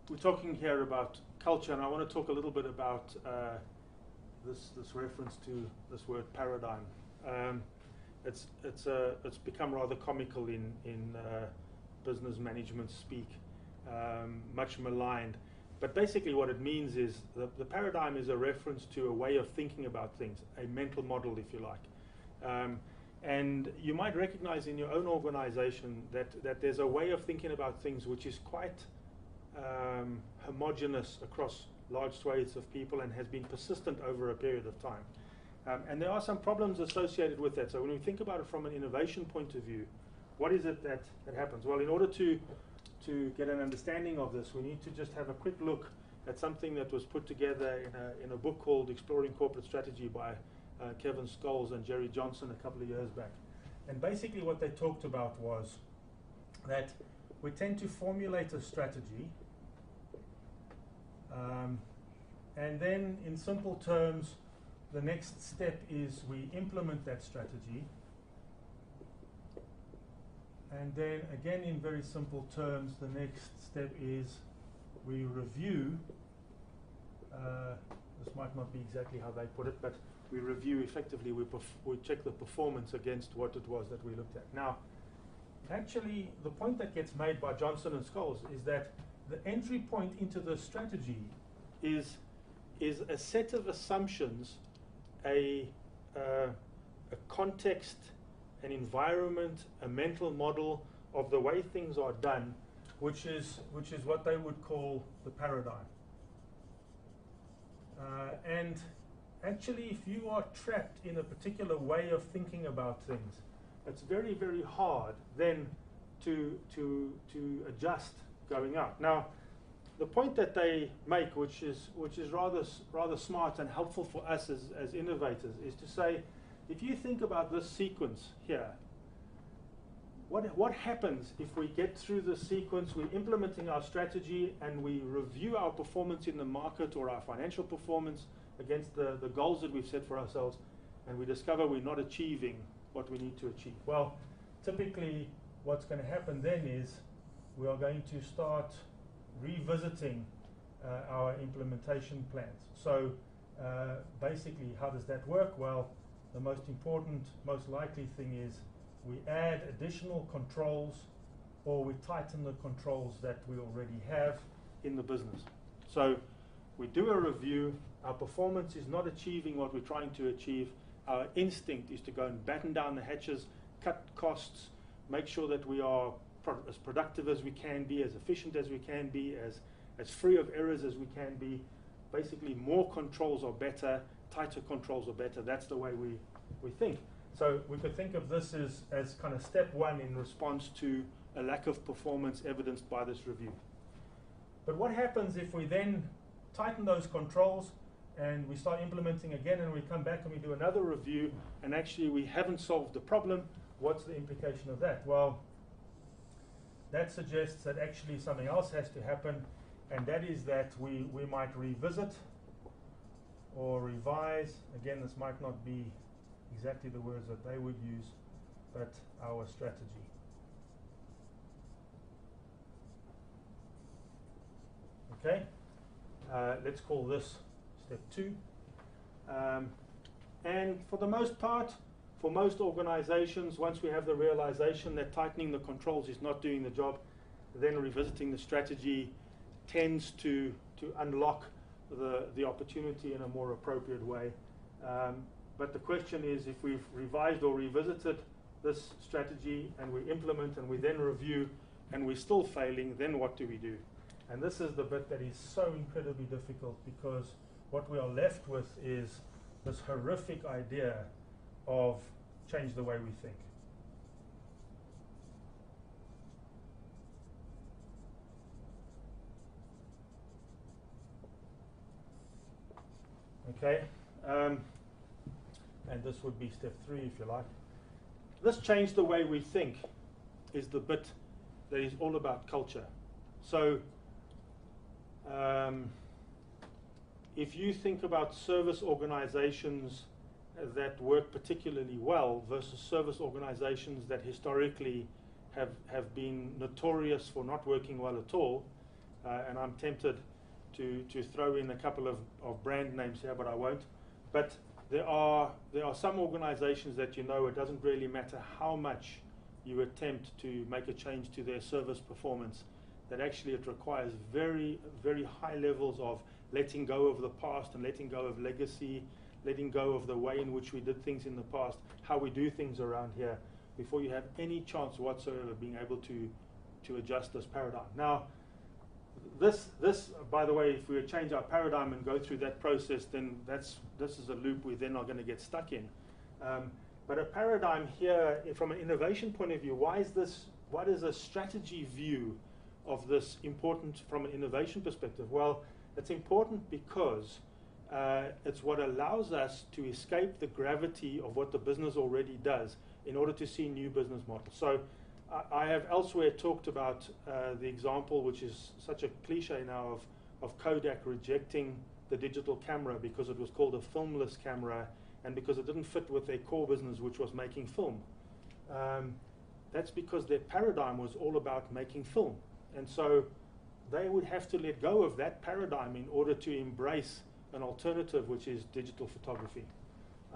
we're talking here about culture, and I want to talk a little bit about this reference to this word paradigm. It's become rather comical in business management speak, much maligned. But basically what it means is the paradigm is a reference to a way of thinking about things, a mental model, if you like. And you might recognize in your own organization that there's a way of thinking about things which is quite homogeneous across large swathes of people and has been persistent over a period of time. And there are some problems associated with that. So when we think about it from an innovation point of view, what is it that happens? Well, in order to get an understanding of this, we need to just have a quick look at something that was put together in a book called Exploring Corporate Strategy by Kevin Scholes and Jerry Johnson a couple of years back. And basically what they talked about was that we tend to formulate a strategy, and then in simple terms, the next step is we implement that strategy. And then again, in very simple terms, the next step is we review. This might not be exactly how they put it, but we review effectively, we check the performance against what it was that we looked at. Now, actually, the point that gets made by Johnson and Scholes is that the entry point into the strategy is a set of assumptions, a context, an environment, a mental model of the way things are done, which is what they would call the paradigm. And actually, if you are trapped in a particular way of thinking about things, it's very, very hard then to adjust going out. Now, the point that they make, which is rather smart and helpful for us as innovators, is to say, if you think about this sequence here, what happens if we get through the sequence, we're implementing our strategy, and we review our performance in the market or our financial performance against the goals that we've set for ourselves, and we discover we're not achieving what we need to achieve? Well, typically what's going to happen then is we are going to start revisiting our implementation plans. So basically, how does that work? Well, the most important, most likely thing is we add additional controls, or we tighten the controls that we already have in the business. So we do a review, our performance is not achieving what we're trying to achieve. Our instinct is to go and batten down the hatches, cut costs, make sure that we are as productive as we can be, as efficient as we can be, as free of errors as we can be. Basically, more controls are better, tighter controls are better. That's the way we think. So we could think of this as kind of step one in response to a lack of performance evidenced by this review. But what happens if we then tighten those controls and we start implementing again, and we come back and we do another review, and actually we haven't solved the problem? What's the implication of that? Well, that suggests that actually something else has to happen, and that is that we might revisit or revise. Again, this might not be exactly the words that they would use, but our strategy. Okay, let's call this step 2. And for the most part, for most organizations, once we have the realization that tightening the controls is not doing the job, then revisiting the strategy tends to unlock the opportunity in a more appropriate way. But the question is, if we've revised or revisited this strategy and we implement and we then review and we're still failing, then what do we do? And this is the bit that is so incredibly difficult, because what we are left with is this horrific idea of change the way we think. Okay, and this would be step 3, if you like. This change the way we think is the bit that is all about culture. So if you think about service organizations that work particularly well versus service organizations that historically have been notorious for not working well at all, and I'm tempted to throw in a couple of brand names here, but I won't. But there are some organizations that it doesn't really matter how much you attempt to make a change to their service performance, that actually it requires very, very high levels of letting go of the past and letting go of legacy, letting go of the way in which we did things in the past, how we do things around here, before you have any chance whatsoever of being able to adjust this paradigm. Now, this, by the way, if we change our paradigm and go through that process, then this is a loop we then are going to get stuck in. But a paradigm here, from an innovation point of view, why is a strategy view of this important from an innovation perspective? Well, it's important because it's what allows us to escape the gravity of what the business already does in order to see new business models. So I have elsewhere talked about the example, which is such a cliche now, of Kodak rejecting the digital camera because it was called a filmless camera and because it didn't fit with their core business, which was making film. That's because their paradigm was all about making film. And so they would have to let go of that paradigm in order to embrace an alternative, which is digital photography.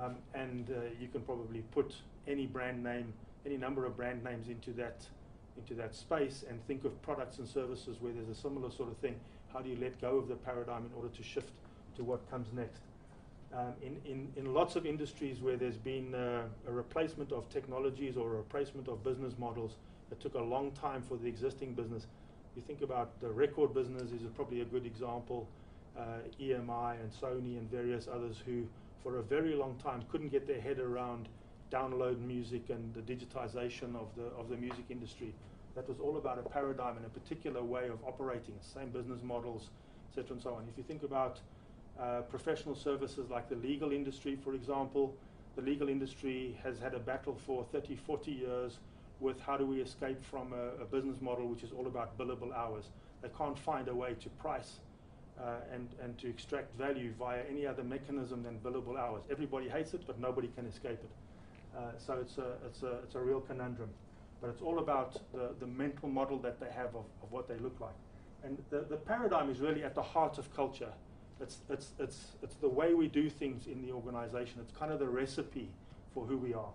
You can probably put any brand name, any number of brand names into that space and think of products and services where there's a similar sort of thing. How do you let go of the paradigm in order to shift to what comes next? In lots of industries where there's been a replacement of technologies or a replacement of business models, it took a long time for the existing business. You think about the record business is probably a good example, EMI and Sony and various others who for a very long time couldn't get their head around download music and the digitization of the music industry. That was all about a paradigm and a particular way of operating, same business models, etc. and so on. If you think about professional services like the legal industry, for example, the legal industry has had a battle for 30, 40 years with how do we escape from a business model which is all about billable hours. They can't find a way to price and to extract value via any other mechanism than billable hours. Everybody hates it, but nobody can escape it. So it's a real conundrum. But it's all about the mental model that they have of what they look like. And the paradigm is really at the heart of culture. It's the way we do things in the organization. It's kind of the recipe for who we are.